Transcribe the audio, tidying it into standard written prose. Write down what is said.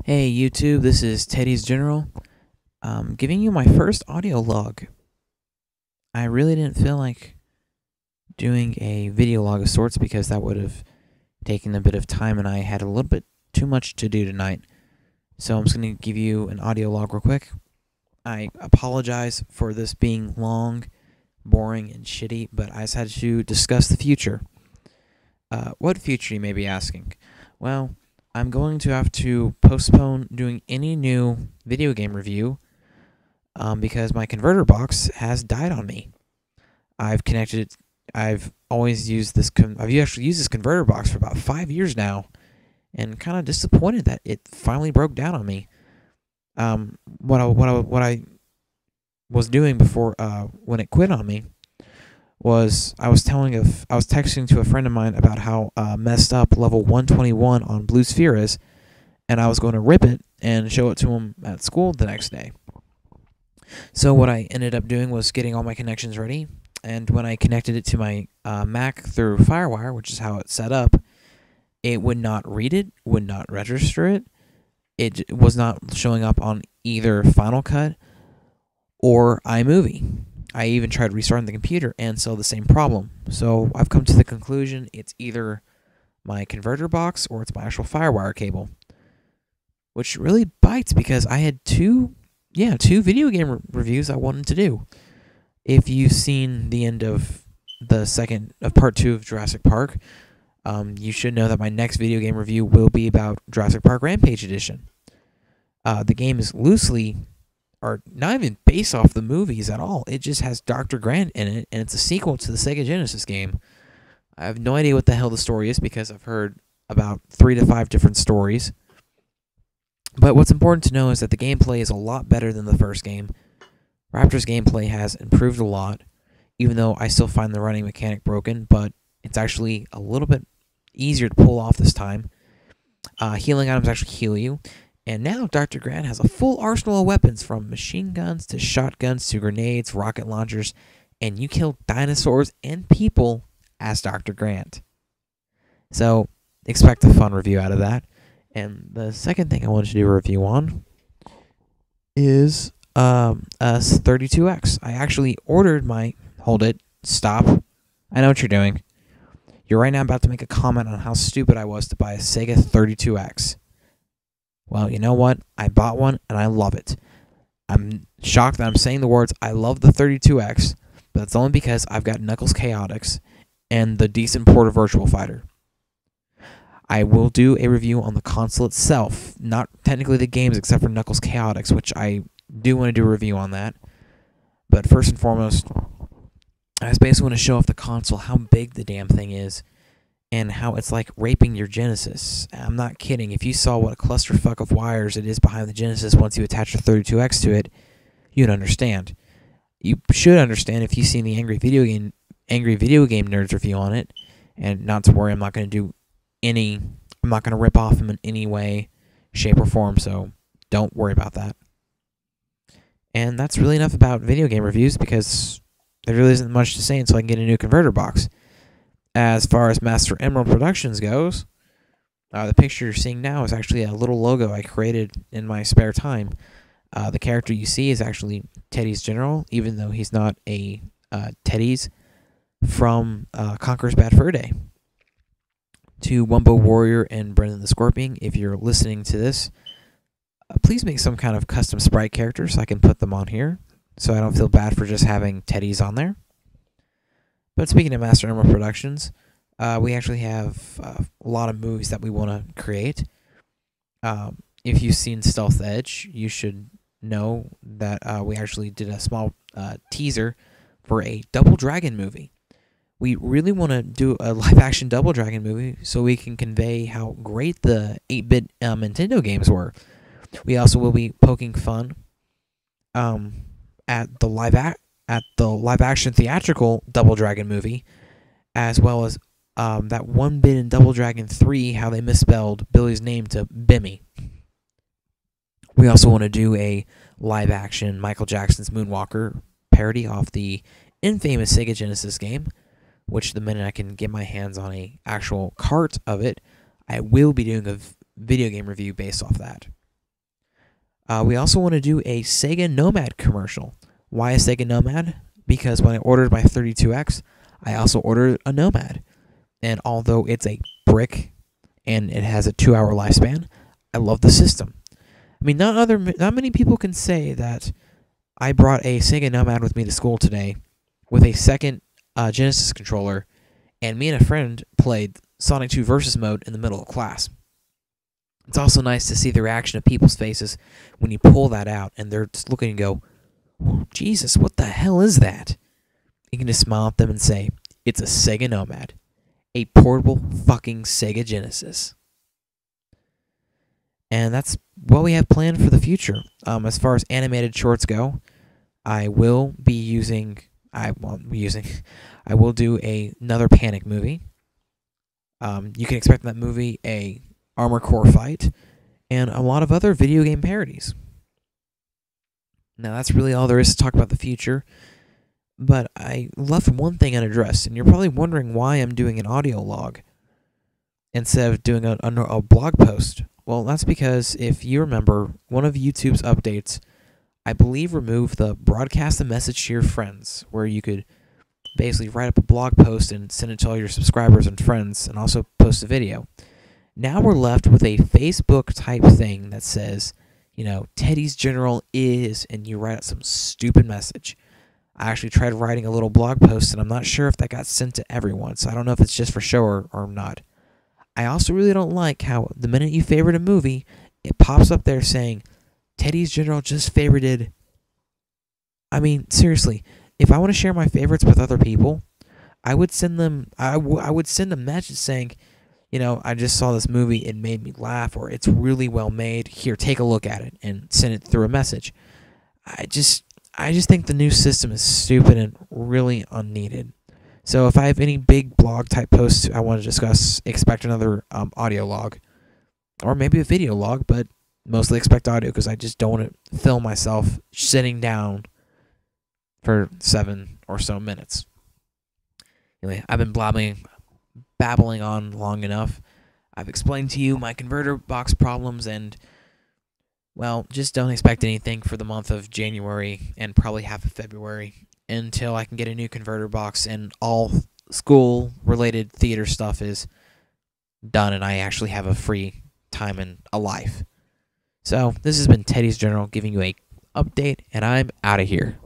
Hey YouTube, this is Teddy's General. Giving you my first audio log. I really didn't feel like doing a video log of sorts because that would have taken a bit of time and I had a little bit too much to do tonight. So I'm just going to give you an audio log real quick. I apologize for this being long, boring, and shitty, but I just had to discuss the future. What future, you may be asking? Well, I'm going to have to postpone doing any new video game review because my converter box has died on me. I've always used this. I've actually used this converter box for about 5 years now, and kind of disappointed that it finally broke down on me. What I was doing before when it quit on me was I was texting to a friend of mine about how messed up level 121 on Blue Sphere is, and I was going to rip it and show it to him at school the next day. So what I ended up doing was getting all my connections ready, and when I connected it to my Mac through FireWire, which is how it's set up, it would not read it, would not register it. It was not showing up on either Final Cut or iMovie. I even tried restarting the computer and saw the same problem. So I've come to the conclusion it's either my converter box or it's my actual FireWire cable, which really bites because I had two video game reviews I wanted to do. If you've seen the end of part 2 of Jurassic Park, you should know that my next video game review will be about Jurassic Park Rampage Edition. The game is loosely, or not even based off the movies at all. It just has Dr. Grant in it, and it's a sequel to the Sega Genesis game. I have no idea what the hell the story is because I've heard about 3 to 5 different stories. But what's important to know is that the gameplay is a lot better than the first game. Raptor's gameplay has improved a lot, even though I still find the running mechanic broken, but it's actually a little bit easier to pull off this time. Healing items actually heal you. And now Dr. Grant has a full arsenal of weapons, from machine guns to shotguns to grenades, rocket launchers, and you kill dinosaurs and people as Dr. Grant. So expect a fun review out of that. And the second thing I wanted to do a review on is a 32X. I actually ordered my... Hold it. Stop. I know what you're doing. You're right now about to make a comment on how stupid I was to buy a Sega 32X. Well, you know what? I bought one, and I love it. I'm shocked that I'm saying the words, I love the 32X, but that's only because I've got Knuckles Chaotix and the decent port of Virtual Fighter. I will do a review on the console itself, not technically the games except for Knuckles Chaotix, which I do want to do a review on that. But first and foremost, I just basically want to show off the console, how big the damn thing is, and how it's like raping your Genesis. I'm not kidding. If you saw what a clusterfuck of wires it is behind the Genesis once you attach the 32X to it, you'd understand. You should understand if you've seen the Angry Video Game Nerds review on it. And not to worry, I'm not going to rip off him in any way, shape, or form, so don't worry about that. And that's really enough about video game reviews because there really isn't much to say until I can get a new converter box. As far as Master Emerald Productions goes, the picture you're seeing now is actually a little logo I created in my spare time. The character you see is actually Teddy's General, even though he's not a teddiz from Conker's Bad Fur Day. To Wumbo Warrior and Brendan the Scorpion, if you're listening to this, please make some kind of custom sprite character so I can put them on here, so I don't feel bad for just having teddies on there. But speaking of Master Emerald Productions, we actually have a lot of movies that we want to create. If you've seen Stealth Edge, you should know that we actually did a small teaser for a Double Dragon movie. We really want to do a live-action Double Dragon movie so we can convey how great the 8-bit Nintendo games were. We also will be poking fun at the live-action theatrical Double Dragon movie, as well as that one bit in Double Dragon 3, how they misspelled Billy's name to Bimmy. We also want to do a live-action Michael Jackson's Moonwalker parody off the infamous Sega Genesis game, which the minute I can get my hands on a actual cart of it, I will be doing a video game review based off that. We also want to do a Sega Nomad commercial. Why a Sega Nomad? Because when I ordered my 32X, I also ordered a Nomad. And although it's a brick and it has a 2-hour lifespan, I love the system. I mean, not many people can say that I brought a Sega Nomad with me to school today with a second Genesis controller, and me and a friend played Sonic 2 Versus mode in the middle of class. It's also nice to see the reaction of people's faces when you pull that out, and they're just looking and go, oh, Jesus, what the hell is that? You can just smile at them and say, it's a Sega Nomad. A portable fucking Sega Genesis. And that's what we have planned for the future. As far as animated shorts go, I will do another Panic movie. You can expect in that movie a Armor Core fight and a lot of other video game parodies. Now that's really all there is to talk about the future, but I left one thing unaddressed, and you're probably wondering why I'm doing an audio log instead of doing a blog post. Well, that's because if you remember, one of YouTube's updates, I believe, removed the broadcast a message to your friends, where you could basically write up a blog post and send it to all your subscribers and friends, and also post a video. Now we're left with a Facebook type thing that says, teddiz general is, and you write out some stupid message. I actually tried writing a little blog post, and I'm not sure if that got sent to everyone, so I don't know if it's just for show or not. I also really don't like how the minute you favorite a movie, it pops up there saying, teddiz general just favorited. I mean, seriously, if I want to share my favorites with other people, I would send them. I would send a message saying, I just saw this movie, it made me laugh, or it's really well made. Here, take a look at it, and send it through a message. I just think the new system is stupid and really unneeded. So if I have any big blog type posts I want to discuss, expect another audio log, or maybe a video log, but mostly expect audio because I just don't want to film myself sitting down for 7 or so minutes. Anyway, I've been babbling on long enough. I've explained to you my converter box problems, and, well, just don't expect anything for the month of January and probably half of February until I can get a new converter box and all school-related theater stuff is done and I actually have a free time and a life. So, this has been teddiz general giving you a update, and I'm out of here.